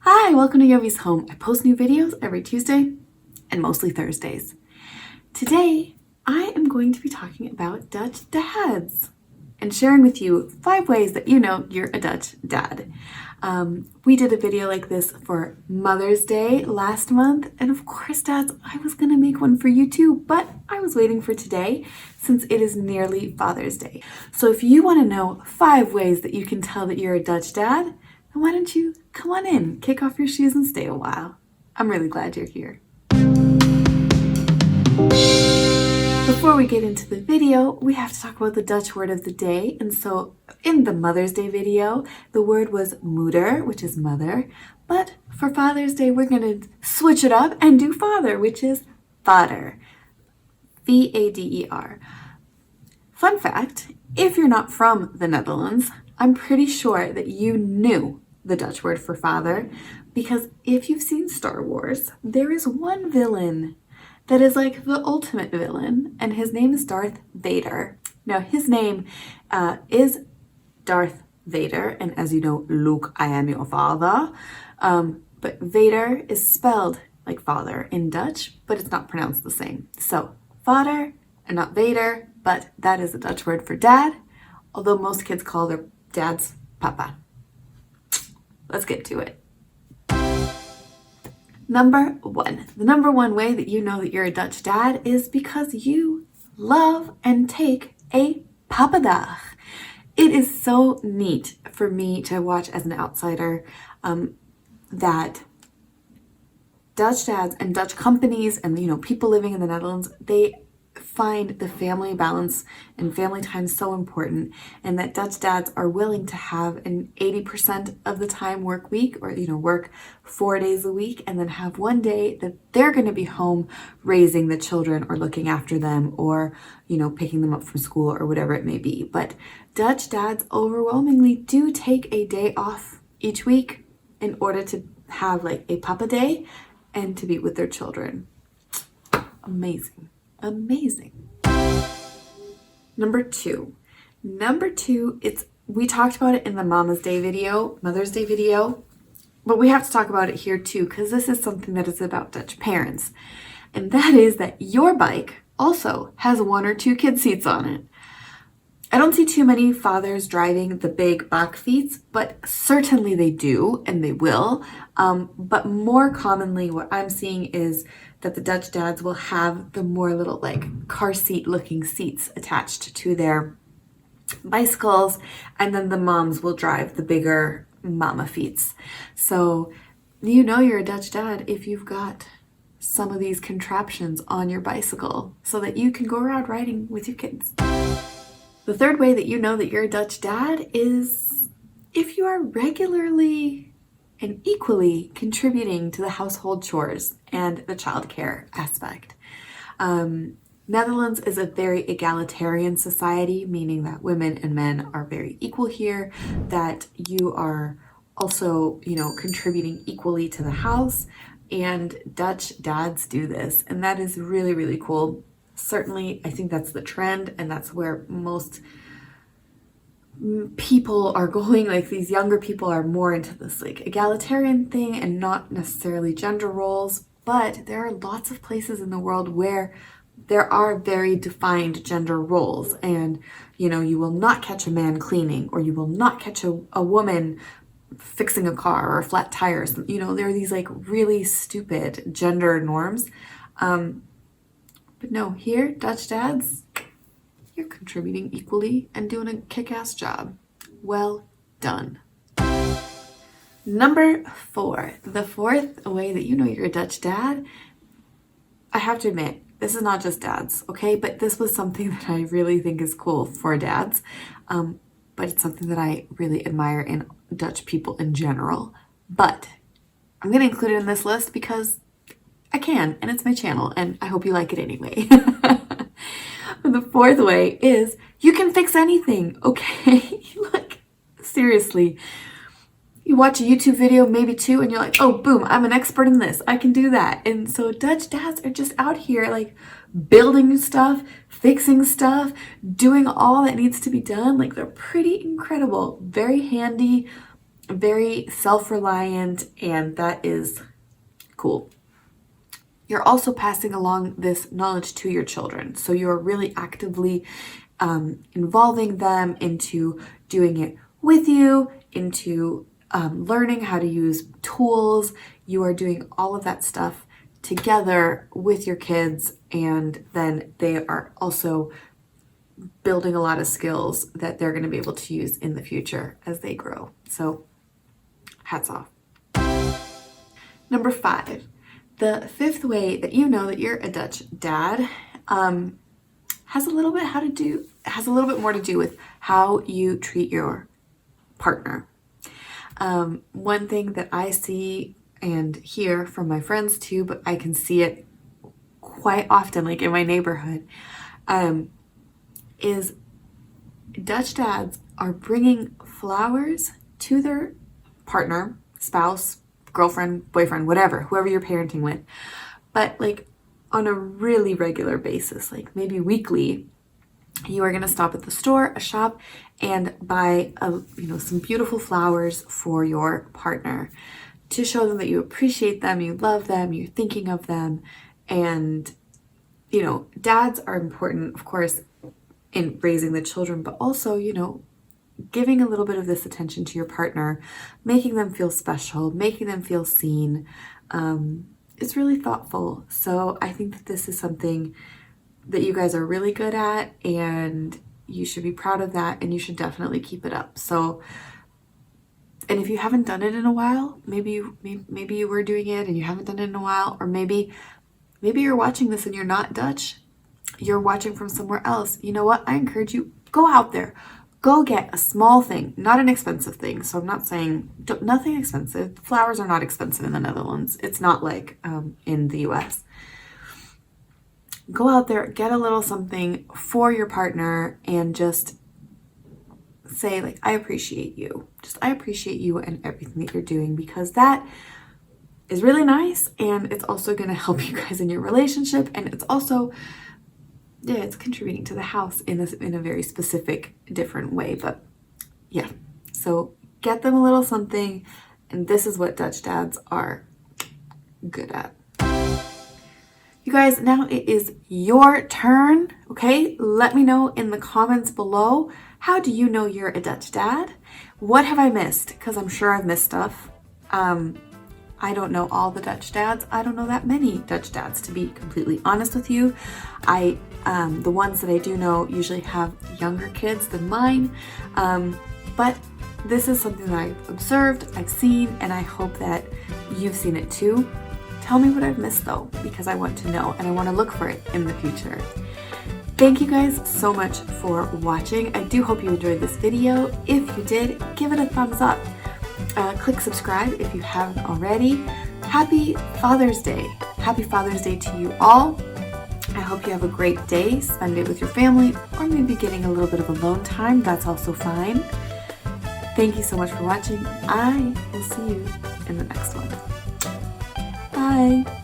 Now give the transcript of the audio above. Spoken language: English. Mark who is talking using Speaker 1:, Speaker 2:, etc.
Speaker 1: Hi, welcome to Jovie's home. I post new videos every Tuesday and mostly Thursdays. Today, I am going to be talking about Dutch dads and sharing with you 5 ways that you know you're a Dutch dad. We did a video like this for Mother's Day last month, and of course, dads, I was gonna make one for you too, but I was waiting for today since it is nearly Father's Day. So if you wanna know 5 ways that you can tell that you're a Dutch dad, then why don't you come on in, kick off your shoes and stay a while. I'm really glad you're here. Before we get into the video, we have to talk about the Dutch word of the day. And so in the Mother's Day video, the word was moeder, which is mother. But for Father's Day, we're going to switch it up and do father, which is vader. V-A-D-E-R. Fun fact, if you're not from the Netherlands, I'm pretty sure that you knew the Dutch word for father, because if you've seen Star Wars, there is one villain that is like the ultimate villain, and his name is Darth Vader. Now, his name is Darth Vader, and as you know, Luke, I am your father. But Vader is spelled like father in Dutch, but it's not pronounced the same. So, vader and not Vader, but that is a Dutch word for dad, although most kids call their dads papa. Let's get to it. Number 1. The number 1 way that you know that you're a Dutch dad is because you love and take a papadag. It is so neat for me to watch as an outsider that Dutch dads and Dutch companies and people living in the Netherlands, they find the family balance and family time so important, and that Dutch dads are willing to have an 80% of the time work week, or work 4 days a week, and then have one day that they're going to be home raising the children or looking after them, or picking them up from school or whatever it may be. But Dutch dads overwhelmingly do take a day off each week in order to have like a papa day and to be with their children. Amazing. Number two, we talked about it in the Mother's Day video, but we have to talk about it here too, because this is something that is about Dutch parents. And that is that your bike also has 1 or 2 kid seats on it. I don't see too many fathers driving the big bakfiets, but certainly they do, and they will. But more commonly, what I'm seeing is that the Dutch dads will have the more little like car seat looking seats attached to their bicycles, and then the moms will drive the bigger mama feets. So you're a Dutch dad if you've got some of these contraptions on your bicycle so that you can go around riding with your kids. The third way that you know that you're a Dutch dad is if you are regularly and equally contributing to the household chores and the childcare aspect. Netherlands is a very egalitarian society, meaning that women and men are very equal here, that you are also, contributing equally to the house, and Dutch dads do this, and that is really, really cool. Certainly, I think that's the trend, and that's where most people are going. Like, these younger people are more into this like egalitarian thing and not necessarily gender roles, but there are lots of places in the world where there are very defined gender roles, and you will not catch a man cleaning, or you will not catch a woman fixing a car or flat tires. There are these like really stupid gender norms. But no, here, Dutch dads, you're contributing equally and doing a kick-ass job. Well done. Number 4, the 4th way that you know you're a Dutch dad, I have to admit, this is not just dads, okay? But this was something that I really think is cool for dads. But it's something that I really admire in Dutch people in general. But I'm going to include it in this list because I can, and it's my channel, and I hope you like it anyway. The 4th way is you can fix anything, okay? Like, seriously. You watch a YouTube video, maybe 2, and you're like, oh, boom, I'm an expert in this. I can do that. And so Dutch dads are just out here, like, building stuff, fixing stuff, doing all that needs to be done. Like, they're pretty incredible, very handy, very self-reliant, and that is cool. You're also passing along this knowledge to your children. So you're really actively involving them into doing it with you, into learning how to use tools. You are doing all of that stuff together with your kids, and then they are also building a lot of skills that they're going to be able to use in the future as they grow. So hats off. Number 5, the 5th way that you know that you're a Dutch dad has a little bit more to do with how you treat your partner. One thing that I see and hear from my friends too, but I can see it quite often, like in my neighborhood, is Dutch dads are bringing flowers to their partner, spouse, girlfriend, boyfriend, whatever, whoever you're parenting with, but like on a really regular basis, like maybe weekly. You are going to stop at the store, a shop, and buy some beautiful flowers for your partner to show them that you appreciate them, you love them, you're thinking of them. And dads are important, of course, in raising the children, but also giving a little bit of this attention to your partner, making them feel special, making them feel seen. It's really thoughtful. So I think that this is something that you guys are really good at, and you should be proud of that, and you should definitely keep it up. So, and if you haven't done it in a while, maybe you were doing it and you haven't done it in a while, or maybe you're watching this and you're not Dutch, you're watching from somewhere else. You know what? I encourage you, go out there, go get a small thing, not an expensive thing. So I'm not saying nothing expensive. Flowers are not expensive in the Netherlands. It's not like in the US. Go out there, get a little something for your partner, and just say, like, I appreciate you. I appreciate you and everything that you're doing, because that is really nice, and it's also going to help you guys in your relationship, and it's also, it's contributing to the house in a very specific, different way. But yeah, so get them a little something, and this is what Dutch dads are good at. You guys, now it is your turn, okay? Let me know in the comments below, how do you know you're a Dutch dad? What have I missed? Because I'm sure I've missed stuff. I don't know all the Dutch dads. I don't know that many Dutch dads, to be completely honest with you. The ones that I do know usually have younger kids than mine, but this is something that I've observed, I've seen, and I hope that you've seen it too. Tell me what I've missed though, because I want to know and I want to look for it in the future. Thank you guys so much for watching. I do hope you enjoyed this video. If you did, give it a thumbs up. Click subscribe if you haven't already. Happy Father's Day. Happy Father's Day to you all. I hope you have a great day. Spend it with your family, or maybe getting a little bit of alone time. That's also fine. Thank you so much for watching. I will see you in the next one. Bye.